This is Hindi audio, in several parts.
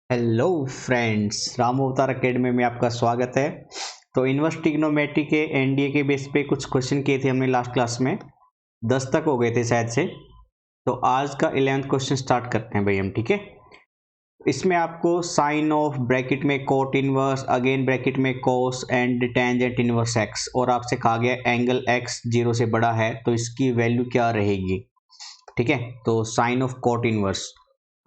हेलो फ्रेंड्स, राम अवतार अकेडमी में आपका स्वागत है। तो इनवर्स ट्रिग्नोमेट्री के एनडीए के बेस पे कुछ क्वेश्चन किए थे हमने लास्ट क्लास में। 10 तक हो गए थे शायद से। तो आज का 11th क्वेश्चन स्टार्ट करते हैं भाई हम, ठीक है। इसमें आपको साइन ऑफ ब्रैकेट में कोट इनवर्स, अगेन ब्रैकेट में कोस एंड टेंजेंट इनवर्स एक्स, और आपसे कहा गया एंगल एक्स 0 से बड़ा है तो इसकी वैल्यू क्या रहेगी, ठीक है। तो साइन ऑफ कोट इनवर्स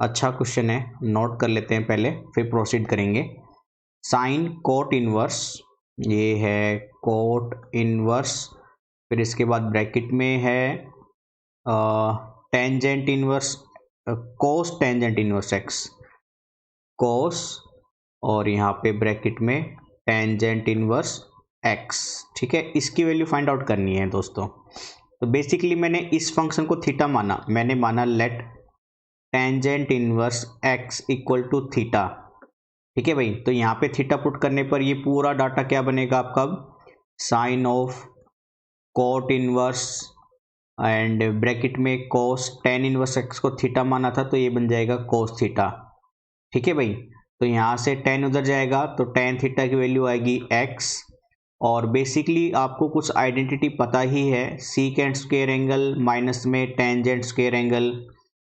अच्छा क्वेश्चन है, नोट कर लेते हैं पहले फिर प्रोसीड करेंगे। साइन कोट इनवर्स, ये है कोट इनवर्स, फिर इसके बाद ब्रैकेट में है टेंजेंट इनवर्स, कोस टेंजेंट इनवर्स एक्स, कोस, और यहाँ पे ब्रैकेट में टेंजेंट इनवर्स एक्स, ठीक है। इसकी वैल्यू फाइंड आउट करनी है दोस्तों। तो बेसिकली मैंने इस फंक्शन को थीटा माना, मैंने माना let tangent inverse x equal to theta, ठीक है भाई। तो यहाँ पे थीटा पुट करने पर ये पूरा डाटा क्या बनेगा आपका, sine of cot inverse and bracket में कोस टेन इनवर्स एक्स को थीटा माना था तो ये बन जाएगा कोस थीटा, ठीक है भाई। तो यहाँ से टेन उधर जाएगा तो टेन थीटा की वैल्यू आएगी एक्स। और बेसिकली आपको कुछ आइडेंटिटी पता ही है, सीकेंट स्क्वायर एंगल माइनस में टेंजेंट स्क्वायर एंगल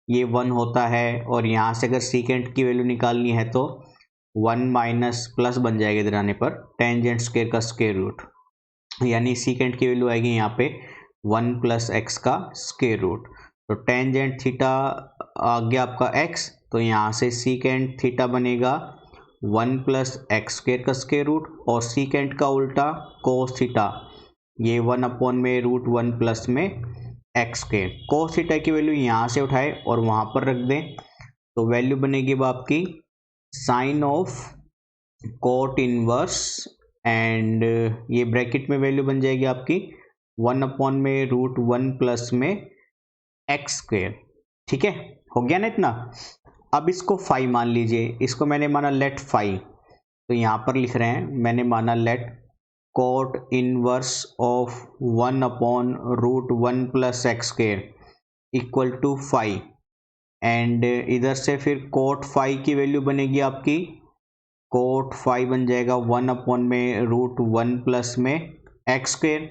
ये 1 होता है, और यहाँ से अगर सीकेंट की वैल्यू निकालनी है तो 1 माइनस प्लस बन जाएगा इधर आने पर टेंजेंट स्क्वायर का स्क्वायर रूट, यानी सीकेंट की वैल्यू आएगी यहाँ पे 1 प्लस एक्स का स्क्वायर रूट। तो टेंजेंट थीटा आ गया आपका एक्स, तो यहाँ से सीकेंट थीटा बनेगा 1 प्लस एक्स स्क्वायर का स्क्वायर रूट, और सीकेंट का उल्टा कोस थीटा, ये 1 अपॉन में रूट 1 प्लस में एक्स स्क्वायर। कोस थीटा की वैल्यू यहाँ से उठाए और वहाँ पर रख दें तो वैल्यू बनेगी आपकी sine of cot inverse, and ये ब्रैकेट में वैल्यू बन जाएगी आपकी 1 अपॉन में रूट 1 प्लस में एक्स स्क्वायर, ठीक है। हो गया ना इतना। अब इसको फाई मान लीजिए, इसको मैंने माना लेट फाई, तो यहाँ पर लिख रहे हैं मैंने माना let cot inverse of 1 upon root 1 plus x square equal to phi, and इधर से फिर कोट फाई की वैल्यू बनेगी आपकी, कोट फाई बन जाएगा 1 अपॉन में रूट 1 प्लस में एक्स स्क्वायर।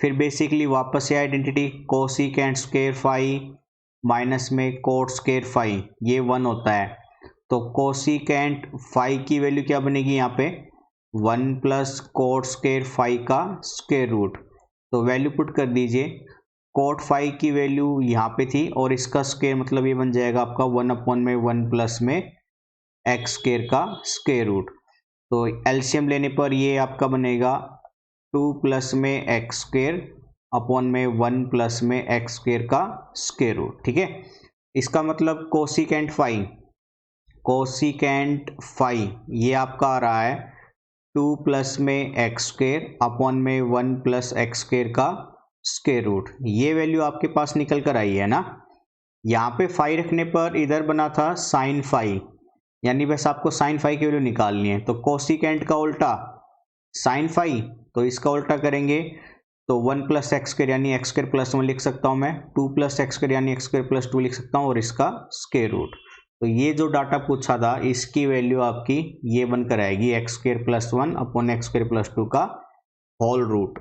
फिर बेसिकली वापस से identity cosecant square phi minus में कोट स्क्वायर फाई, ये 1 होता है। तो कोसिकेंट फाई की वैल्यू क्या बनेगी यहाँ पे 1 प्लस कोट स्क्वायर फाई का स्क्वायर रूट। तो वैल्यू पुट कर दीजिए, कोट फाई की वैल्यू यहाँ पे थी और इसका स्क्वायर मतलब ये बन जाएगा आपका 1 अपॉन में 1 प्लस में एक्स स्क्वायर का स्क्वायर रूट। तो एलसीएम लेने पर ये आपका बनेगा 2 प्लस में एक्स स्क्वायर अपॉन में 1 प्लस में एक्स स्क्वायर का स्क्वायर रूट, ठीक है। इसका मतलब कोसिकेंट फाई ये आपका आ रहा है 2 प्लस में एक्स स्क्वायर अपॉन में 1 प्लस एक्स स्क्वायर का स्क्वायर रूट। ये वैल्यू आपके पास निकल कर आई है ना। यहाँ पे फाई रखने पर इधर बना था साइन फाई, यानी बस आपको साइन फाई की वैल्यू निकालनी है। तो कोसिकेंट का उल्टा साइन फाई, तो इसका उल्टा करेंगे तो 1 प्लस एक्स स्क्वायर यानी एक्स स्क्वायर प्लस 1 लिख सकता हूँ मैं, 2 प्लस एक्स स्क्वायर यानी एक्स स्क्वायर प्लस 2 लिख सकता हूँ, और इसका स्क्वायर रूट। तो ये जो डाटा पूछा था इसकी वैल्यू आपकी ये बनकर आएगी x square plus 1 upon x square plus 2 का होल रूट।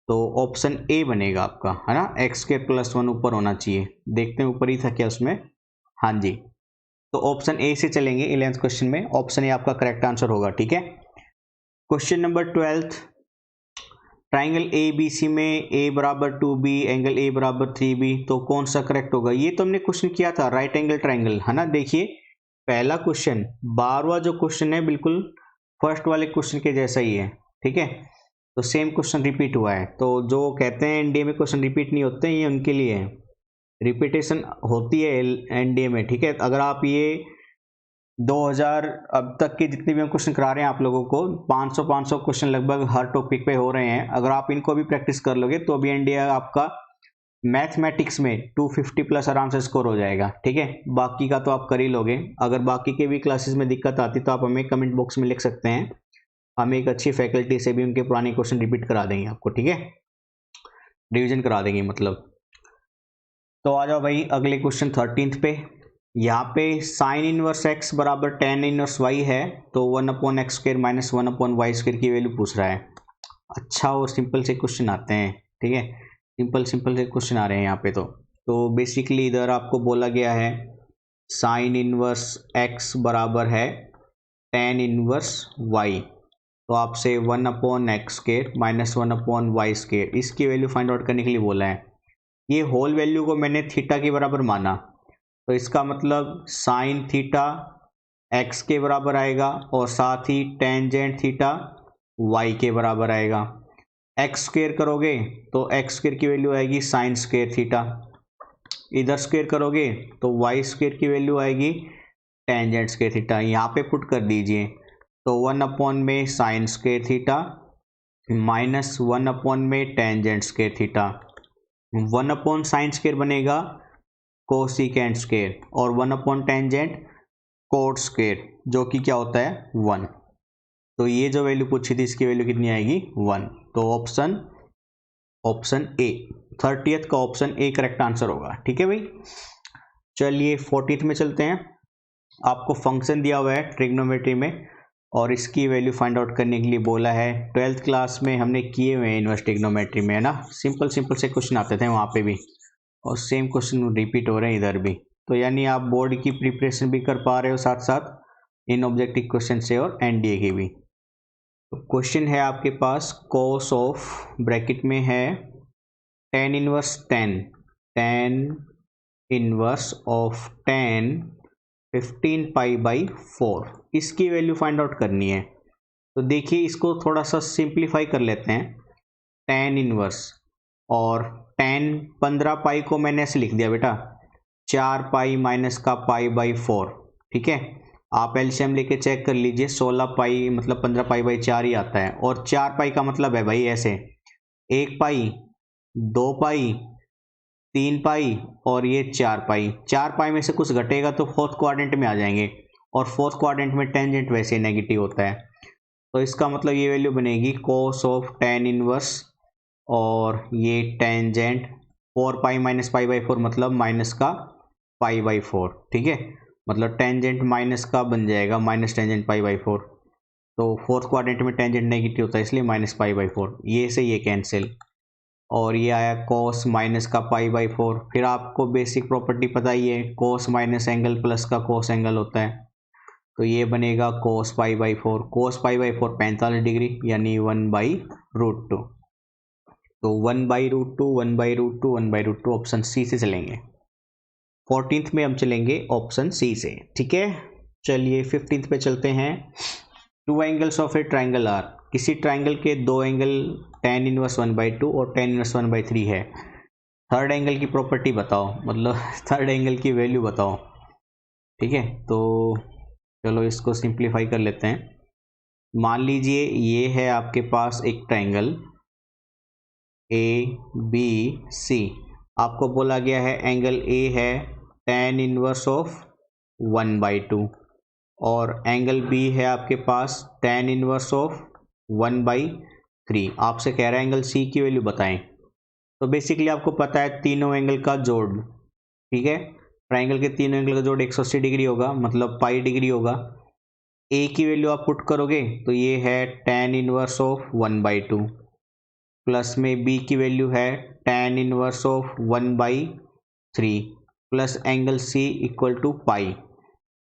तो ऑप्शन ए बनेगा आपका, है ना। एक्स स्क्वायर प्लस 1 ऊपर होना चाहिए, देखते हैं ऊपर ही था क्या उसमें, हाँ जी। तो ऑप्शन ए से चलेंगे 11th क्वेश्चन में, ऑप्शन ए आपका करेक्ट आंसर होगा, ठीक है। Question number 12, triangle A B C में ए बराबर 2b, एंगल ए बराबर 3b, तो कौन सा करेक्ट होगा। ये तो हमने क्वेश्चन किया था राइट एंगल ट्राइंगल, है ना। देखिए पहला क्वेश्चन 12वां जो क्वेश्चन है बिल्कुल फर्स्ट वाले क्वेश्चन के जैसा ही है, ठीक है। तो सेम क्वेश्चन रिपीट हुआ है। तो जो कहते हैं एनडीए में क्वेश्चन रिपीट नहीं होते, ये उनके लिए है, रिपीटेशन होती है एनडीए में, ठीक है। अगर आप ये 2000 अब तक के जितने भी हम क्वेश्चन करा रहे हैं आप लोगों को, 500 क्वेश्चन लगभग हर टॉपिक पे हो रहे हैं, अगर आप इनको भी प्रैक्टिस कर लोगे तो अभी एनडीए आपका मैथमेटिक्स में 250 प्लस आराम से स्कोर हो जाएगा, ठीक है। बाकी का तो आप कर ही लोगे। अगर बाकी के भी क्लासेस में दिक्कत आती तो आप हमें कमेंट बॉक्स में लिख सकते हैं, हम एक अच्छी फैकल्टी से भी उनके पुराने क्वेश्चन रिपीट करा देंगे आपको, ठीक है, रिविजन करा देंगे मतलब। तो आ जाओ भाई अगले क्वेश्चन 13th पे। यहाँ पे साइन इनवर्स एक्स बराबर टेन इनवर्स वाई है, तो 1/x² माइनस 1/y² की वैल्यू पूछ रहा है। अच्छा, वो सिंपल से क्वेश्चन आते हैं, ठीक है, सिंपल से क्वेश्चन आ रहे हैं यहाँ पे। तो बेसिकली इधर आपको बोला गया है साइन इनवर्स एक्स बराबर है टेन इनवर्स वाई, तो आपसे 1/x² माइनस 1/y², इसकी वैल्यू फाइंड आउट करने के लिए बोला है। ये होल वैल्यू को मैंने थीटा के बराबर माना, तो इसका मतलब साइन थीटा एक्स के बराबर आएगा और साथ ही टेंजेंट थीटा वाई के बराबर आएगा। एक्स स्क्वेयर करोगे तो एक्स स्क्वेयर की वैल्यू आएगी साइन स्क्वेयर थीटा, इधर स्क्वेयर करोगे तो वाई स्क्वेयर की वैल्यू आएगी टेंजेंट स्क्वेयर थीटा। यहाँ पे पुट कर दीजिए, तो 1 में साइन स्क्वेयर थीटा माइनस 1 में टेंजेंट स्क्वेयर थीटा, 1/साइन स्क्वेयर बनेगा कोसिकेंट स्क्वेयर और 1/टेंजेंट कोट स्क्वेयर, जो कि क्या होता है 1। तो ये जो वैल्यू पूछी थी इसकी वैल्यू कितनी आएगी 1। तो ऑप्शन ए, 30th का ऑप्शन ए करेक्ट आंसर होगा। ठीक है भाई, चलिए 14th में चलते हैं। आपको फंक्शन दिया हुआ है ट्रिग्नोमेट्री में और इसकी वैल्यू फाइंड आउट करने के लिए बोला है। 12th क्लास में हमने किए हुए हैं इनवर्स ट्रिग्नोमेट्री में, है ना, सिंपल से क्वेश्चन आते थे वहाँ पे भी, और सेम क्वेश्चन रिपीट हो रहे हैं इधर भी। तो यानी आप बोर्ड की प्रिपरेशन भी कर पा रहे हो साथ साथ इन ऑब्जेक्टिव क्वेश्चन से और एनडीए की भी। तो क्वेश्चन है आपके पास कोस ऑफ, ब्रैकेट में है tan inverse 10, tan inverse of 10 15π/4, इसकी वैल्यू फाइंड आउट करनी है। तो देखिए इसको थोड़ा सा सिंप्लीफाई कर लेते हैं। tan इनवर्स और tan 15π को मैंने ऐसे लिख दिया बेटा 4π माइनस का π/4, ठीक है। आप एलसीएम लेके चेक कर लीजिए, 16π मतलब 15π/4 ही आता है, और 4π का मतलब है भाई ऐसे 1π 2π 3π और ये 4π। 4π में से कुछ घटेगा तो फोर्थ क्वाड्रेंट में आ जाएंगे, और फोर्थ क्वाड्रेंट में टेंजेंट वैसे नेगेटिव होता है। तो इसका मतलब ये वैल्यू बनेगी कोस ऑफ tan इनवर्स और ये टेंजेंट 4π माइनस π/4 मतलब माइनस का π/4, ठीक है, मतलब टेंजेंट माइनस का बन जाएगा माइनस टेंजेंट π/4। तो फोर्थ क्वाड्रेंट में टेंजेंट नेगेटिव होता है इसलिए माइनस π/4, ये से ये कैंसिल, और ये आया कोस माइनस का π/4। फिर आपको बेसिक प्रॉपर्टी पता ही है, कोस माइनस एंगल प्लस का कोस एंगल होता है, तो ये बनेगा कोस π/4, कोस π/4 45 डिग्री यानी 1/√2। तो 1/√2 1/√2 1/√2 ऑप्शन सी से चलेंगे। 14th में हम चलेंगे ऑप्शन सी से, ठीक है। चलिए 15th पे चलते हैं। Two angles of a triangle are, किसी ट्राइंगल के दो एंगल tan इनवर्स 1/2 और tan इनवर्स 1/3 है। थर्ड एंगल की प्रॉपर्टी बताओ, मतलब थर्ड एंगल की वैल्यू बताओ, ठीक है। तो चलो इसको सिंप्लीफाई कर लेते हैं। मान लीजिए ये है आपके पास एक ट्राइंगल ABC, आपको बोला गया है एंगल A है tan इनवर्स ऑफ 1/2 और एंगल B है आपके पास tan इनवर्स ऑफ 1/3। आपसे कह रहा है एंगल C की वैल्यू बताएं। तो बेसिकली आपको पता है तीनों एंगल का जोड़, ठीक है, ट्राइंगल के तीनों एंगल का जोड़ 180 डिग्री होगा, मतलब पाई डिग्री होगा। A की वैल्यू आप पुट करोगे तो ये है tan इनवर्स ऑफ 1/2, प्लस में B की वैल्यू है tan inverse of 1/3 plus angle C equal to pi.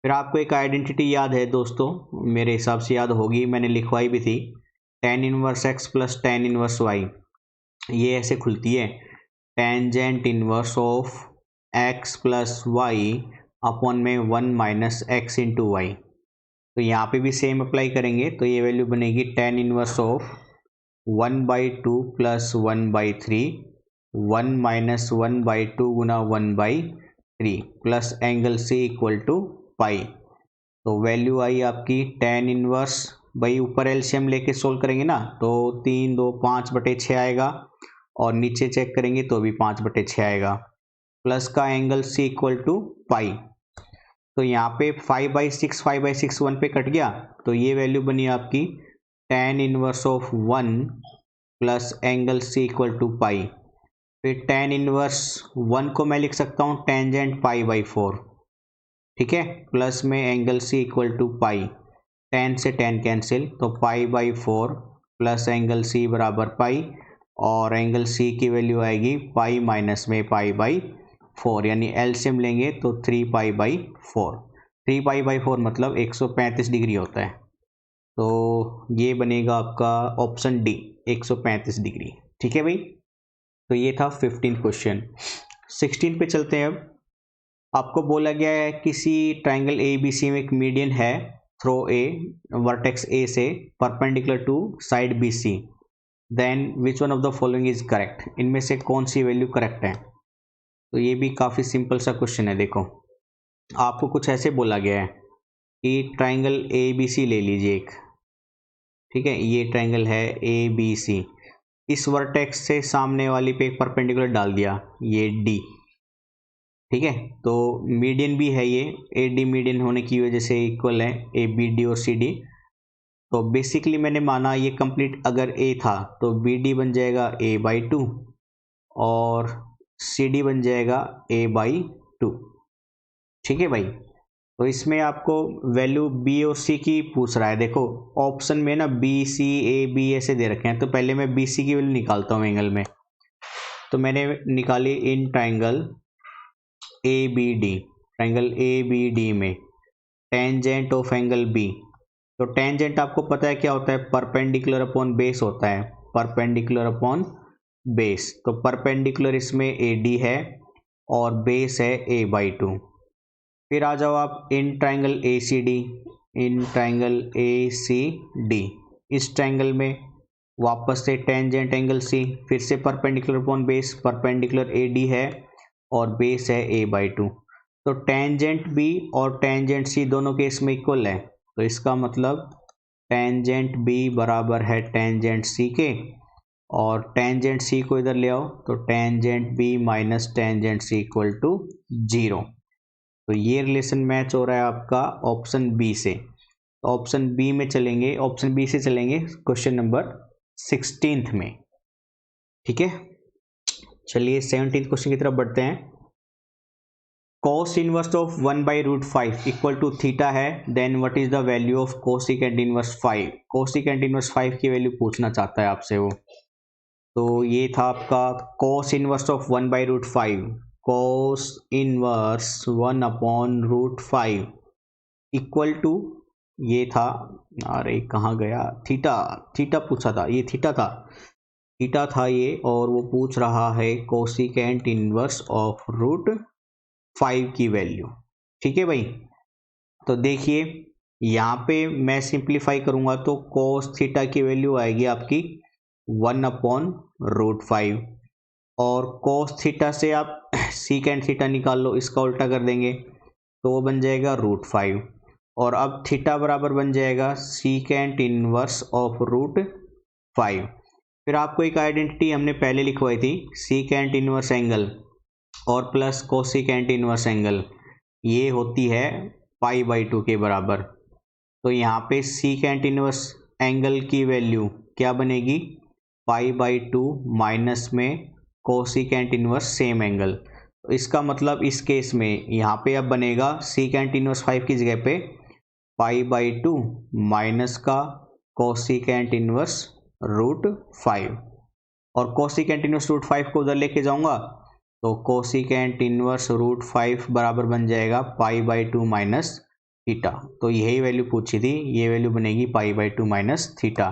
फिर आपको एक आइडेंटिटी याद है दोस्तों, मेरे हिसाब से याद होगी, मैंने लिखवाई भी थी, tan inverse x plus tan inverse y, ये ऐसे खुलती है tangent inverse of x plus y upon में 1 माइनस एक्स इंटू वाई। तो यहाँ पे भी सेम अप्लाई करेंगे, तो ये वैल्यू बनेगी tan inverse of 1/2 plus 1/3 1 minus 1/2 गुना 1/3 plus angle C equal to pi. तो वैल्यू आई आपकी tan इनवर्स, भाई ऊपर एलसीएम लेके सोल्व करेंगे ना, तो 3 2 5/6 आएगा, और नीचे चेक करेंगे तो भी 5/6 आएगा, प्लस का angle C equal to pi. तो यहाँ पे 5/6 5/6 1 पे कट गया, तो ये वैल्यू बनी आपकी tan inverse of 1 plus angle C equal to pi. फिर tan इनवर्स 1 को मैं लिख सकता हूँ टेंजेंट π/4, ठीक है, प्लस में angle C equal to pi, tan से टेन कैंसिल, तो pi by 4 plus angle C बराबर पाई, और एंगल सी की वैल्यू आएगी पाई माइनस में पाई बाई 4, यानी एलसीएम लेंगे तो 3 पाई बाई 4, 3 पाई बाई 4 मतलब 135 डिग्री होता है। तो ये बनेगा आपका ऑप्शन डी, 135 डिग्री। ठीक है भाई, तो ये था 15 क्वेश्चन। 16 पे चलते हैं। अब आपको बोला गया है किसी ट्राइंगल ए बी सी में एक मीडियन है, थ्रो ए वर्टेक्स ए से perpendicular to side B C, then which one of the following is correct, इनमें से कौन सी वैल्यू करेक्ट है। तो ये भी काफ़ी सिंपल सा क्वेश्चन है। देखो, आपको कुछ ऐसे बोला गया है कि ट्राइंगल ए बी सी ले लीजिए एक, ठीक है, ये ट्राइंगल है ए बी सी, इस वर्टेक्स से सामने वाली पे एक परपेंडिकुलर डाल दिया, ये डी, ठीक है, तो मीडियन भी है ये, ए डी मीडियन होने की वजह से इक्वल है ए बी डी और सी डी। तो बेसिकली मैंने माना ये कंप्लीट अगर ए था तो बी डी बन जाएगा ए बाई 2 और सी डी बन जाएगा ए बाई 2। ठीक है भाई, तो इसमें आपको वैल्यू बी और सी की पूछ रहा है। देखो ऑप्शन में ना बी सी ए बी ऐसे दे रखे हैं, तो पहले मैं बी सी की वैल्यू निकालता हूँ एंगल में। तो मैंने निकाली in triangle A B D, triangle A B D में टेंजेंट ऑफ एंगल बी। तो टेंजेंट आपको पता है क्या होता है, परपेंडिकुलर अपॉन बेस होता है, परपेंडिकुलर अपॉन बेस। तो परपेंडिकुलर इसमें ए डी है और बेस है ए बाई 2। फिर आ जाओ आप in triangle A C D, in triangle A C D, इस ट्राइंगल में वापस से टेंजेंट एंगल सी, फिर से perpendicular upon base, perpendicular A D है और बेस है ए बाई 2। तो टेंजेंट बी और टेंजेंट सी दोनों केस में इक्वल है, तो इसका मतलब टेंजेंट बी बराबर है टेंजेंट सी के, और टेंजेंट सी को इधर ले आओ तो tangent B minus tangent C equal to 0। तो ये रिलेशन मैच हो रहा है आपका ऑप्शन बी से। तो ऑप्शन बी में चलेंगे, ऑप्शन बी से चलेंगे क्वेश्चन नंबर 16 में। ठीक है, चलिए 17 क्वेश्चन की तरफ बढ़ते हैं। cos inverse of 1/√5 equal to theta है, then what is the value of cosecant inverse 5। Cosecant inverse 5 की वैल्यू पूछना चाहता है आपसे वो। तो ये था आपका cos inverse of 1/√5, cos inverse 1/√5 equal to, ये था, अरे कहाँ गया, थीटा, थीटा पूछा था, ये थीटा था, थीटा था ये, और वो पूछ रहा है कोसिकेंट इनवर्स ऑफ √5 की वैल्यू। ठीक है भाई, तो देखिए यहाँ पे मैं सिंप्लीफाई करूँगा तो कोस थीटा की वैल्यू आएगी आपकी 1/√5, और कोस थीटा से आप सीकेंट थीटा निकाल लो, इसका उल्टा कर देंगे तो वो बन जाएगा √5, और अब थीटा बराबर बन जाएगा सीकेंट इनवर्स ऑफ √5। फिर आपको एक आइडेंटिटी हमने पहले लिखवाई थी, सीकेंट इनवर्स एंगल और प्लस कोसिकेंट इनवर्स एंगल, ये होती है पाई बाई 2 के बराबर। तो यहाँ पे सीकेंट इनवर्स एंगल की वैल्यू क्या बनेगी, पाई बाई 2 माइनस में कोसिकेंट इनवर्स सेम एंगल। तो इसका मतलब इस केस में यहाँ पे अब बनेगा सीकेंट इनवर्स 5 की जगह पे पाई बाई 2 माइनस का कोसिकेंट इनवर्स √5, और कोसिकेंट इनवर्स √5 को उधर लेके जाऊंगा तो कोसिकेंट इनवर्स √5 बराबर बन जाएगा पाई बाई 2 माइनस थीटा। तो यही वैल्यू पूछी थी, ये वैल्यू बनेगी pi by 2 minus theta,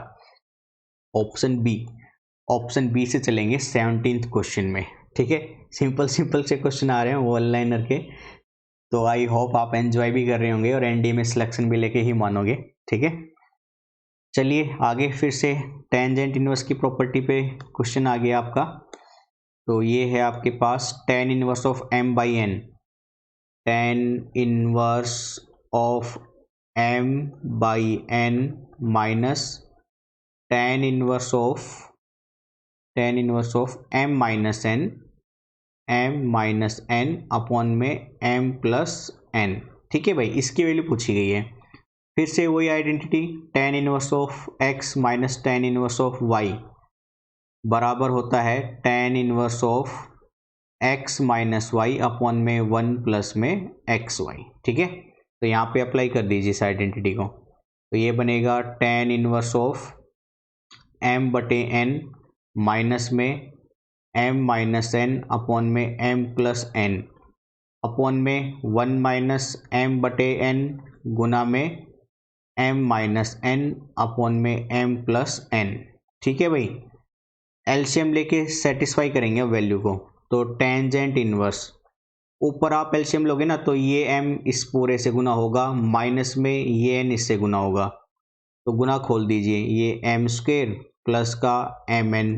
option B. Option B से चलेंगे 17th क्वेश्चन में। ठीक है, सिंपल सिंपल से क्वेश्चन आ रहे हैं वन लाइनर के, तो आई होप आप एंजॉय भी कर रहे होंगे और एनडी में सिलेक्शन भी लेके ही मानोगे। ठीक है, चलिए आगे फिर से टेंजेंट इनवर्स की प्रॉपर्टी पे क्वेश्चन आ गया आपका। तो ये है आपके पास tan inverse of m by n, tan inverse of m by n minus tan inverse of m minus n upon में m प्लस n। ठीक है भाई, इसकी वैल्यू पूछी गई है। फिर से वही identity, tan inverse of x minus tan inverse of y बराबर होता है tan inverse of x minus y upon में 1 प्लस में एक्स वाई। ठीक है, तो यहाँ पे अप्लाई कर दीजिए इस आइडेंटिटी को। तो ये बनेगा tan इनवर्स ऑफ m बटे n माइनस में m माइनस n अपॉन में m प्लस n अपॉन में 1 माइनस m बटे n गुना में m माइनस n अपॉन में m प्लस n। ठीक है भाई, एलसीएम लेके सेटिस्फाई करेंगे वैल्यू को। तो टेंजेंट इनवर्स, ऊपर आप एलसीएम लोगे ना तो ये m इस पूरे से गुना होगा, माइनस में ये n इससे गुना होगा, तो गुना खोल दीजिए, ये m स्क्वेयर प्लस का mn,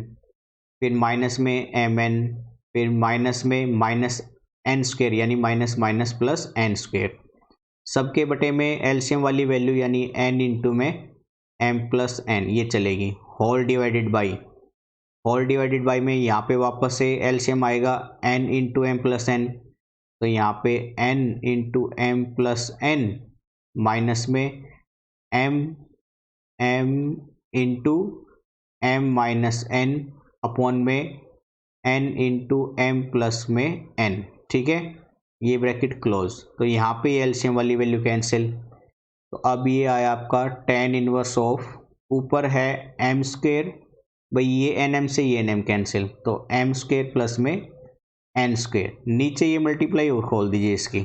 फिर माइनस में mn, फिर माइनस में माइनस n स्क्वेयर यानी minus minus plus n square, सबके बटे में एलसीएम वाली वैल्यू यानी n इंटू में m प्लस n ये चलेगी, होल डिवाइडेड बाई में यहाँ पे वापस से एलसीएम आएगा n into m plus n, तो यहाँ पे n into m plus n minus में m into m minus n upon में n इंटू एम प्लस में n। ठीक है, ये ब्रैकेट क्लोज, तो यहाँ पे एलसीएम वाली वैल्यू कैंसिल। तो अब ये आया आपका tan इनवर्स ऑफ, ऊपर है m स्क्वेयर, भाई ये nm से ये nm कैंसिल, तो m स्क्वेयर प्लस में n स्क्वेयर, नीचे ये मल्टीप्लाई और खोल दीजिए इसकी।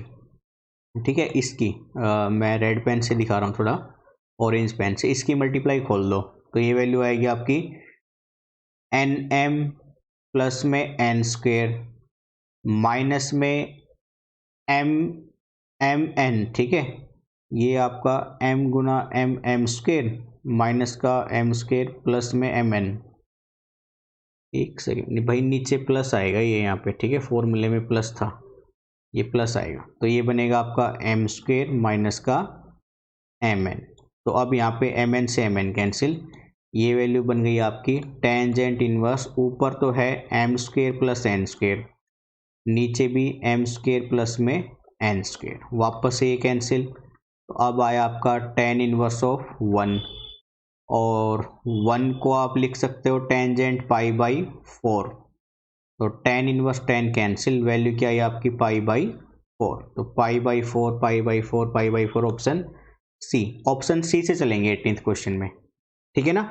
ठीक है, इसकी मैं रेड पेन से दिखा रहा हूँ, थोड़ा ऑरेंज पेन से, इसकी मल्टीप्लाई खोल दो, तो ये वैल्यू आएगी आपकी nm प्लस में n स्क्वेयर माइनस में mn। ठीक है, ये आपका m गुना m स्क्वेयर माइनस का m स्क्वेयर प्लस में mn, एक सेकेंड भाई, नीचे प्लस आएगा ये यहाँ पे। ठीक है, फॉर्मूले में प्लस था, ये प्लस आएगा, तो ये बनेगा आपका m स्क्वेयर माइनस का mn। तो अब यहाँ पे mn से mn कैंसिल, ये वैल्यू बन गई आपकी टेंजेंट इनवर्स, ऊपर तो है m square plus n square, नीचे भी m स्क्वेयर प्लस में n स्क्वेयर, वापस से ये कैंसिल। तो अब आया आपका tan इनवर्स ऑफ 1, और 1 को आप लिख सकते हो टेंजेंट पाई बाई 4, तो tan inverse tan cancel, value क्या है आपकी पाई बाई 4, तो pi by 4 pi by 4 pi by 4, option C से चलेंगे 18th क्वेश्चन में। ठीक है ना,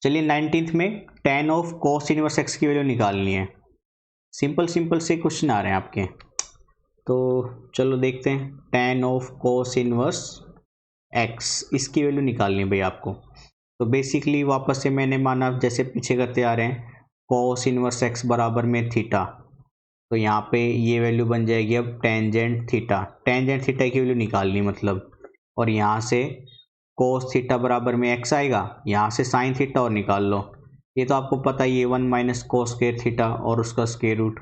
चलिए 19th में tan of cos inverse x की वैल्यू निकालनी है। सिंपल से क्वेश्चन आ रहे हैं आपके, तो चलो देखते हैं। tan of cos inverse x, इसकी वैल्यू निकालनी है भाई आपको। तो बेसिकली वापस से मैंने माना जैसे पीछे करते आ रहे हैं, cos इनवर्स x बराबर में थीटा, तो यहाँ पे ये वैल्यू बन जाएगी अब टेंजेंट थीटा की वैल्यू निकालनी मतलब, और यहाँ से cos थीटा बराबर में x आएगा, यहाँ से साइन थीटा और निकाल लो, ये तो आपको पता ही है 1 माइनस कोस स्क्वायर थीटा और उसका स्क्वायर रूट,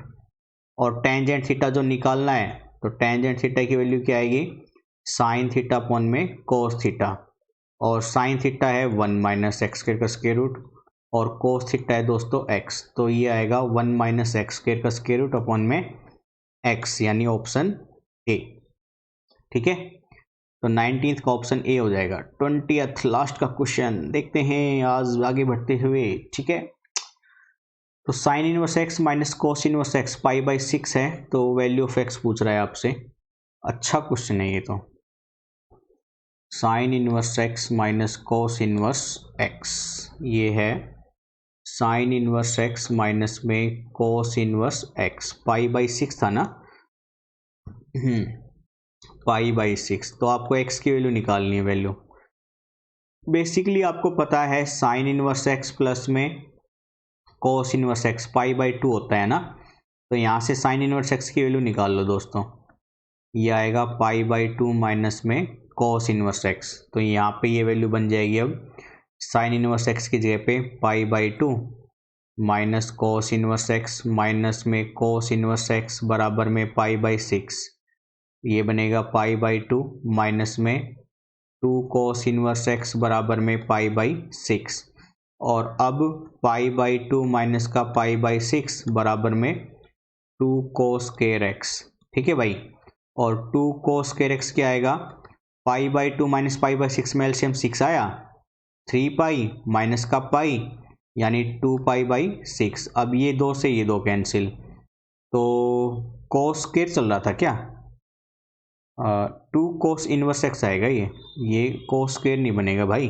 और टेंजेंट थीटा जो निकालना है, तो टेंजेंट थीटा की वैल्यू क्या आएगी साइन थीटा अपॉन में कोस थीटा, और साइन थीटा है 1 माइनस एक्स स्क्वायर का स्क्वायर रूट, और कोस थीटा है दोस्तों x, तो ये आएगा 1 माइनस एक्स स्क्वायर का स्क्वायर रूट अपॉन में x, यानी ऑप्शन ए। ठीक है, तो 19th का ऑप्शन ए हो जाएगा। 20th लास्ट का क्वेश्चन देखते हैं आज आगे बढ़ते हुए। ठीक है, तो sine inverse x minus cos inverse x pi by 6 है, तो वैल्यू ऑफ एक्स पूछ रहा है आपसे। अच्छा क्वेश्चन है ये, तो sine inverse x minus cos inverse x, ये है साइन इनवर्स एक्स माइनस में cos inverse x, pi by 6 था ना, पाई बाई 6, तो आपको x की वैल्यू निकालनी है। वैल्यू बेसिकली आपको पता है साइन इनवर्स x प्लस में cos inverse x pi by 2 होता है ना, तो यहाँ से साइन इनवर्स x की वैल्यू निकाल लो दोस्तों, ये आएगा पाई बाई 2 माइनस में कोस इनवर्स x, तो यहाँ पे ये वैल्यू बन जाएगी अब साइन इनवर्स x की जगह पे पाई by 2 minus cos inverse x minus में कोस इनवर्स x बराबर में पाई बाई 6, ये बनेगा पाई बाई 2 माइनस में 2 कोस इनवर्स x बराबर में पाई बाई 6, और अब पाई बाई 2 माइनस का पाई बाई 6 बराबर में 2 कोस स्क्वायर x। ठीक है भाई, और 2 कोस स्क्वायर x क्या आएगा, पाई बाई 2 माइनस पाई बाई 6 में एलसीएम 6 आया, 3 पाई माइनस का पाई यानी 2 पाई बाई 6, अब ये 2 से ये 2 कैंसिल, तो cos स्क्वायर चल रहा था क्या, 2 cos इनवर्स x आएगा। ये cos स्क्वायर नहीं बनेगा भाई,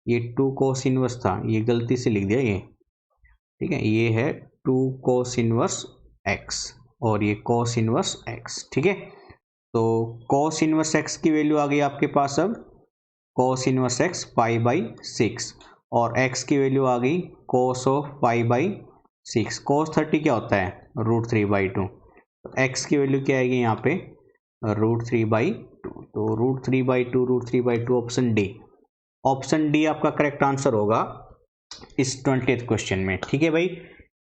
ये 2 cos इनवर्स था, ये गलती से लिख दिया ये, ठीक है। ये है 2 cos इनवर्स x और ये cos इनवर्स x, ठीक है। तो cos इनवर्स x की वैल्यू आ गई आपके पास अब cos इनवर्स x π/6 और x की वैल्यू आ गई cos ऑफ π/6। cos 30 क्या होता है, √3/2। तो x की वैल्यू क्या आएगी यहाँ पे, √3/2। तो √3/2 ऑप्शन डी, ऑप्शन डी आपका करेक्ट आंसर होगा इस 20th क्वेश्चन में, ठीक है भाई।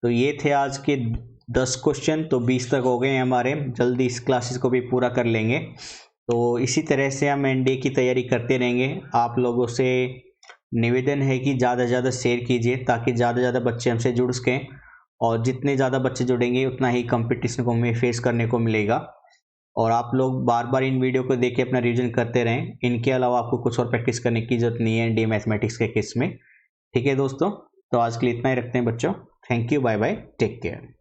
तो ये थे आज के 10 क्वेश्चन, तो 20 तक हो गए हैं हमारे, जल्दी इस क्लासेस को भी पूरा कर लेंगे। तो इसी तरह से हम एनडीए की तैयारी करते रहेंगे। आप लोगों से निवेदन है कि ज़्यादा से ज़्यादा शेयर कीजिए ताकि ज़्यादा से ज़्यादा बच्चे हमसे जुड़ सकें, और जितने ज़्यादा बच्चे जुड़ेंगे उतना ही कंपटीशन को हमें फेस करने को मिलेगा। और आप लोग बार बार इन वीडियो को देख के अपना रिवीजन करते रहें। इनके अलावा आपको कुछ और प्रैक्टिस करने की जरूरत नहीं है एनडीए मैथमेटिक्स के केस में, ठीक है दोस्तों। तो आज के लिए इतना ही रखते हैं बच्चों, thank you, bye bye, take care.